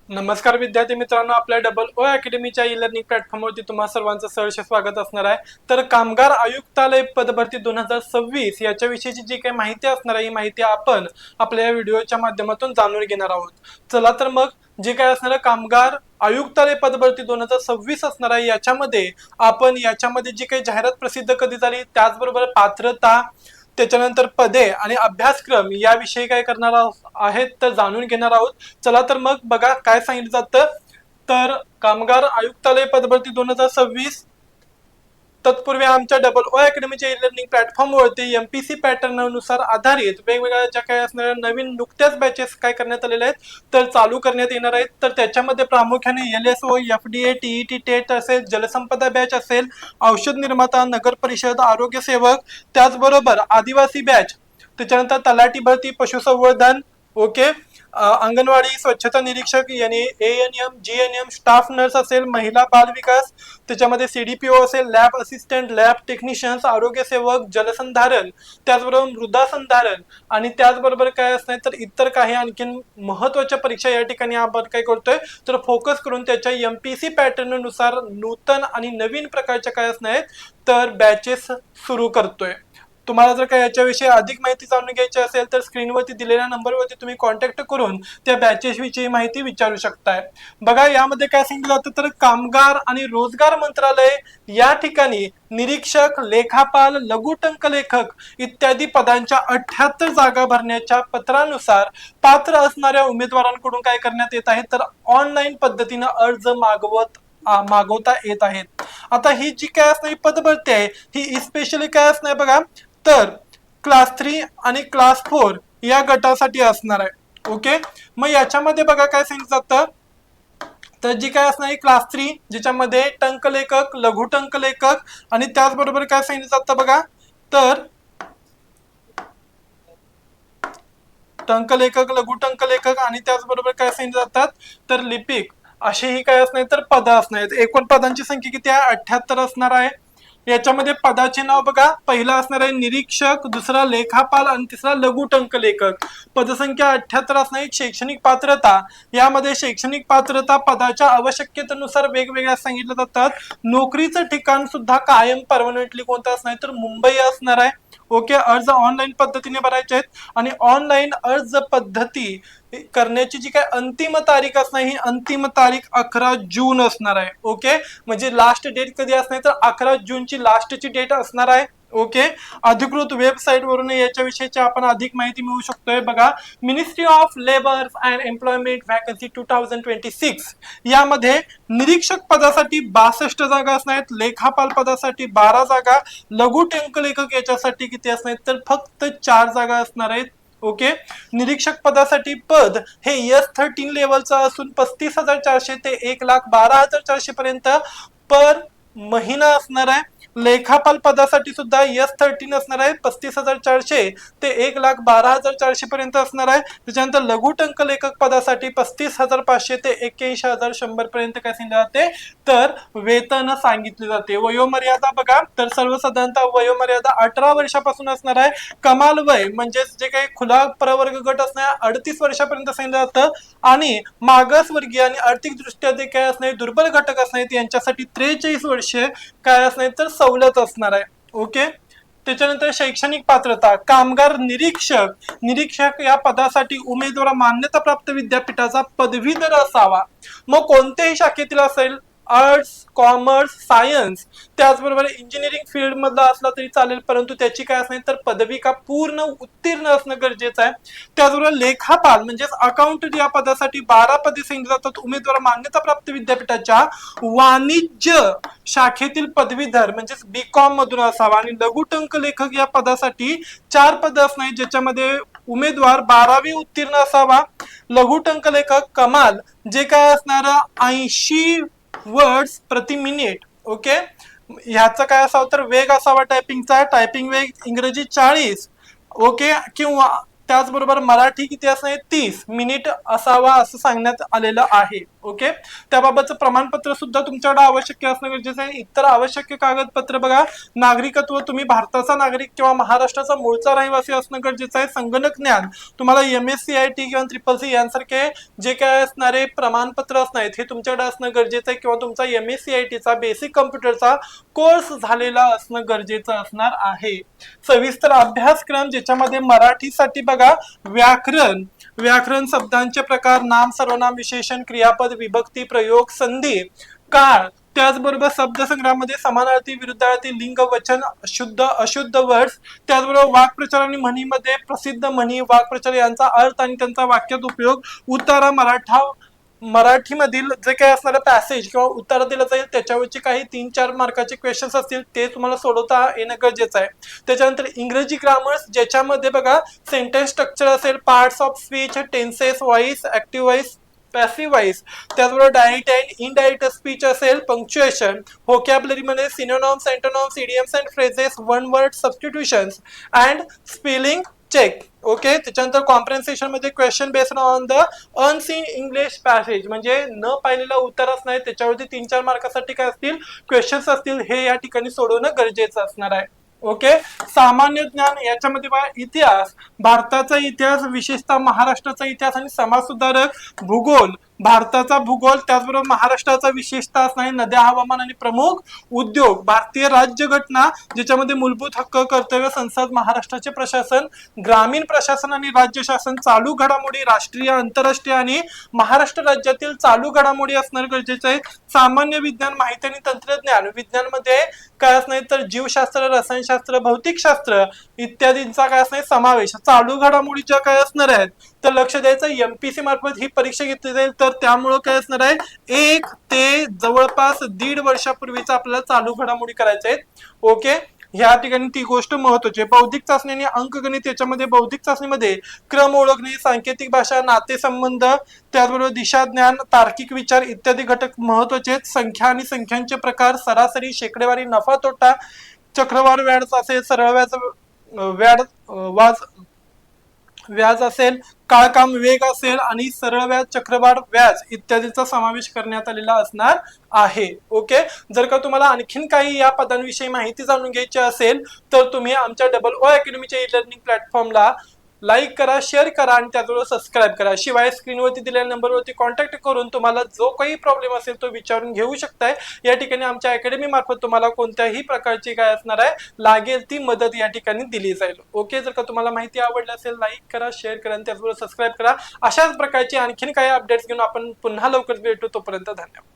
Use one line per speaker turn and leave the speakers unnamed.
नमस्कार विद्यार्थी मित्रांनो, आपल्या डबल ओ अकॅडमीच्या ई लर्निंग प्लॅटफॉर्मवरती तुम्हा सर्वांचं सहर्ष स्वागत असणार आहे। तर कामगार आयुक्तालय पदभरती 2026 याच्याविषयीची जी काही माहिती असणार आहे, ही माहिती आपण आपल्या व्हिडिओच्या माध्यमातून जाणून घेणार आहोत। चला तर मग जे काय असणार आहे, कामगार आयुक्तालय पदभरती 2026 असणार आहे, याच्यामध्ये आपण याच्यामध्ये जी काही जाहिरात प्रसिद्ध कधी झाली, त्याचबरोबर पात्रता, त्याच्यानंतर पदे आणि अभ्यासक्रम याविषयी काय करणार आहेत तर जाणून घेणार आहोत। चला तर मग बघा काय सांगितलं जातं। तर कामगार आयुक्तालय पदभरती 2026 तत्पूर्वी आमच्या डबल ओ अकॅडमीच्या ई लर्निंग प्लॅटफॉर्मवरती एमपीसी पॅटर्न नुसार आधारित वेगवेगळ्या ज्या काही असणाऱ्या नवीन नुकत्याच बॅचेस काय करण्यात आलेले आहेत तर चालू करण्यात येणार आहेत। तर त्याच्यामध्ये प्रामुख्याने LSO, FDA, TET टेट असेल, जलसंपदा बॅच असेल, औषध निर्माता, नगर परिषद, आरोग्य सेवक, त्याचबरोबर आदिवासी बॅच, त्याच्यानंतर तलाठी भरती, पशुसंवर्धन, ओके, अंगणवाडी स्वच्छता निरीक्षक यानी ANM, GNM, स्टाफ नर्स असेल, महिला बाल विकास, त्याच्यामध्ये CDPO असेल, लॅब असिस्टंट, लॅब टेक्निशियन्स, आरोग्य सेवक, जलसंधारण, त्याचबरोबर मृदा संधारण आणि त्याचबरोबर काय असणार तर इतर काही आणखीन महत्त्वाच्या परीक्षा या ठिकाणी आपण काय करतोय तर फोकस करून त्याच्या एमपीसी पॅटर्न नुसार नूतन आणि नवीन प्रकारच्या काय असणार तर बॅचेस सुरू करतोय। तुम्हाला जर काही याच्याविषयी अधिक माहिती जाणून घ्यायची असेल तर स्क्रीनवरती दिलेल्या नंबरवरती तुम्ही कॉन्टॅक्ट करून त्या बॅचेस विषयी माहिती विचारू शकताय। बघा यामध्ये काय सांगितलं जातं तर कामगार आणि रोजगार मंत्रालय या ठिकाणी निरीक्षक, लेखापाल, लघुटंक लेखक इत्यादी पदांच्या 78 जागा भरण्याच्या पत्रानुसार पात्र असणाऱ्या उमेदवारांकडून काय करण्यात येत आहे तर ऑनलाईन पद्धतीने अर्ज मागवता येत आहेत। आता ही जी काय असणारी पदभरती आहे ही स्पेशली काय असणार बघा तर क्लास 3 आणि क्लास 4 या गटासाठी असणार आहे। ओके, मग याच्यामध्ये बघा काय सांगितलं जातं तर जी काय असणार क्लास 3 ज्याच्यामध्ये टंक लेखक, लघुटंक लेखक आणि त्याचबरोबर काय सांगितलं जातं बघा तर टंक लेखक, लघुटंक लेखक आणि त्याचबरोबर काय सांगितलं जातात तर लिपिक, अशी ही काय असणार तर पद असणार। एकूण पदांची संख्या किती आहे 78 असणार आहे। याच्यामध्ये पदाचे नाव बघा, पहिला असणार आहे निरीक्षक, दुसरा लेखापाल आणि तिसरा लघुटंक लेखक। पदसंख्या 78 असणार। शैक्षणिक पात्रता, यामध्ये शैक्षणिक पात्रता पदाच्या आवश्यकतेनुसार वेगवेगळ्या सांगितलं जातात। नोकरीचं ठिकाण सुद्धा कायम परमनंटली कोणतं असणार तर मुंबई असणार आहे। ओके, अर्ज ऑनलाईन पद्धतीने भरायचे आहेत आणि ऑनलाईन अर्ज पद्धती करण्याची जी काय अंतिम तारीख असणार ही अंतिम तारीख 11 जून असणार आहे। ओके, म्हणजे लास्ट डेट कधी असणार तर 11 जूनची लास्टची डेट असणार आहे। ओके, अधिकृत वेबसाईट वरून याच्याविषयीची आपण अधिक माहिती मिळू शकतोय। बघा, ministry of labour and employment vacancy 2026 यामध्ये निरीक्षक पदासाठी 62 जागा असणार आहेत, लेखापाल पदासाठी 12 जागा, लघुटंक लेखक याच्यासाठी किती असणार तर फक्त 4 जागा असणार आहेत। ओके, निरीक्षक पदासाठी पद हे S13 लेवलचं असून 35,400 ते 1,12,400 पर्यंत पर महिना असणार आहे। लेखापाल पदासाठी सुद्धा S13 असणार आहे, 35,400 ते 1,12,400 पर्यंत असणार आहे। त्याच्यानंतर लघुटंक लेखक पदासाठी 35,500 ते 81,100 पर्यंत काय सांगितले जाते तर वेतन सांगितले जाते। वयोमर्यादा बघा तर सर्वसाधारणतः वयोमर्यादा 18 वर्षापासून असणार आहे। कमाल वय म्हणजे जे काही खुला प्रवर्ग गट असणार 38 वर्षापर्यंत सांगितलं जातं आणि मागासवर्गीय आणि आर्थिक दृष्ट्या जे काय असणार दुर्बल घटक असणार यांच्यासाठी 43 वर्षे काय असणार तर सवलत असणार आहे। ओके, त्याच्यानंतर शैक्षणिक पात्रता, कामगार निरीक्षक या पदासाठी उमेदवार मान्यताप्राप्त विद्यापीठाचा पदवीधर असावा। मग कोणत्याही शाखेतील असेल, आर्ट्स, कॉमर्स, सायन्स, त्याचबरोबर इंजिनिअरिंग फील्ड मधला असला तरी चालेल, परंतु त्याची काय असणार तर पदविका पूर्ण उत्तीर्ण असणं गरजेचं आहे। त्याचबरोबर लेखापाल म्हणजेच अकाउंटंट या पदासाठी 12 पदे सांगितली जातात। उमेदवार मान्यताप्राप्त विद्यापीठाच्या वाणिज्य शाखेतील पदवीधर म्हणजेच BCom मधून असावा आणि लघुटंक लेखक या पदासाठी 4 पद असणार ज्याच्यामध्ये उमेदवार 12वी उत्तीर्ण असावा। लघुटंक लेखक कमाल जे काय असणार 80 वर्ड्स प्रति मिनिट। ओके, ह्याचा काय असावा तर वेग असावा टायपिंगचा, टायपिंग वेग इंग्रजी 40 ओके किंवा त्याचबरोबर मराठी किती असणार 30 मिनिट असावा असं सांगण्यात आलेलं आहे। ओके, त्याबाबतचं प्रमाणपत्र सुद्धा तुमच्याकडे आवश्यक असणं गरजेचं आहे. इतर आवश्यक कागदपत्र बघा, नागरिकत्व, तुम्ही भारताचा नागरिक किंवा महाराष्ट्राचा मूळचा रहिवासी असणं गरजेचं आहे. संगणक ज्ञान, तुम्हाला MSCIT किंवा CCC यांसारखे जे काय असणारे प्रमाणपत्र असणार आहेत हे तुमच्याकडे असणं गरजेचं आहे, किंवा तुमचा MSCIT चा बेसिक कम्प्युटरचा कोर्स झालेला असणं गरजेचं असणार आहे. सविस्तर अभ्यासक्रम, ज्याच्यामध्ये मराठीसाठी बघा व्याकरण शब्दांचे प्रकार, नाम सर्वनाम विशेषण क्रियापद विभक्ती प्रयोग संधी काळ, त्याचबरोबर शब्दसंग्रहामध्ये समानार्थी विरुद्धार्थी लिंग वचन शुद्ध अशुद्ध वर्ड्स, त्याचबरोबर वाक्प्रचार आणि म्हणीमध्ये प्रसिद्ध म्हणी वाक्प्रचार यांचा अर्थ आणि त्यांचा वाक्यात उपयोग, उतारा मराठीमधील जे काही असणारं पॅसेज किंवा उत्तर दिलं जाईल त्याच्यावरची काही 3-4 मार्काचे क्वेश्चन्स असतील ते तुम्हाला सोडवता येणं गरजेचं आहे. त्याच्यानंतर इंग्रजी ग्रामर्स, ज्याच्यामध्ये बघा सेंटेन्स स्ट्रक्चर असेल, parts of speech, tenses, voice, active voice, passive voice, त्याचबरोबर डायरेक्ट अँड इनडायरेक्ट स्पीच असेल, पंक्च्युएशन, व्होकॅब्युलरी मध्ये synonyms, antonyms, idioms and phrases, one word substitutions and spelling check. Okay, त्याच्यानंतर कॉम्प्रेन्सेशन मध्ये question based on the unseen English passage, म्हणजे न पाहिलेला उत्तर असणार त्याच्यावरती 3-4 मार्कासाठी काय असतील क्वेश्चन्स असतील, हे या ठिकाणी सोडवणं गरजेचं असणार आहे. ओके, सामान्य ज्ञान, याच्यामध्ये बघा इतिहास, भारताचा इतिहास, विशेषतः महाराष्ट्राचा इतिहास आणि समाज सुधारक, भूगोल, भारताचा भूगोल, त्याचबरोबर महाराष्ट्राचा विशेषतः असणारे नद्या, हवामान आणि प्रमुख उद्योग, भारतीय राज्यघटना, ज्याच्यामध्ये मूलभूत हक्क, कर्तव्य, संसद, महाराष्ट्राचे प्रशासन, ग्रामीण प्रशासन आणि राज्य शासन, चालू घडामोडी, राष्ट्रीय, आंतरराष्ट्रीय आणि महाराष्ट्र राज्यातील चालू घडामोडी असणं गरजेचं आहे. सामान्य विज्ञान, माहिती आणि तंत्रज्ञान, विज्ञानमध्ये काय असणार तर जीवशास्त्र, रसायनशास्त्र, भौतिकशास्त्र इत्यादींचा काय असणार समावेश. चालू घडामोडी ज्या काय असणार आहेत तर लक्ष द्यायचं, MPC मार्फत ही परीक्षा घेतली जाईल, तर त्यामुळं काय असणार आहे 1 ते जवळपास 1.5 वर्षापूर्वीच आपल्याला चालू घडामोडी करायच्या आहेत. ओके, ह्या ठिकाणी ती गोष्ट महत्वाची आहे. बौद्धिक चाचणी आणि अंकगणित, याच्यामध्ये बौद्धिक चाचणीमध्ये क्रम ओळखणे, सांकेतिक भाषा, नातेसंबंध, त्याचबरोबर दिशा ज्ञान, तार्किक विचार इत्यादी घटक महत्वाचे आहेत. संख्या आणि संख्यांचे प्रकार, सरासरी, शेकडेवारी, नफा तोटा, चक्रवाढ व्याज असेल, सरळ व्याज असेल, काळकाम वेग असेल आणि सरळ व्याज, चक्रवाढ व्याज इत्यादीचा समावेश करण्यात आलेला असणार आहे. ओके, जर का तुम्हाला आणखीन काही या पदांविषयी माहिती जाणून घ्यायची असेल तर तुम्ही आमच्या OO अकॅडमीच्या ई-लर्निंग प्लॅटफॉर्मला लाईक करा, शेअर करा आणि त्याचबरोबर सबस्क्राईब करा. शिवाय स्क्रीनवरती दिलेल्या नंबरवरती कॉन्टॅक्ट करून तुम्हाला जो काही प्रॉब्लेम असेल तो विचारून घेऊ शकताय. या ठिकाणी आमच्या अकॅडमी मार्फत तुम्हाला कोणत्याही प्रकारची काय असणार आहे लागेल ती मदत या ठिकाणी दिली जाईल. ओके, जर का तुम्हाला माहिती आवडली असेल लाईक करा, शेअर करा आणि त्याचबरोबर सबस्क्राईब करा. अशाच प्रकारची आणखीन काही अपडेट्स घेऊन आपण पुन्हा लवकर भेटू. तोपर्यंत धन्यवाद.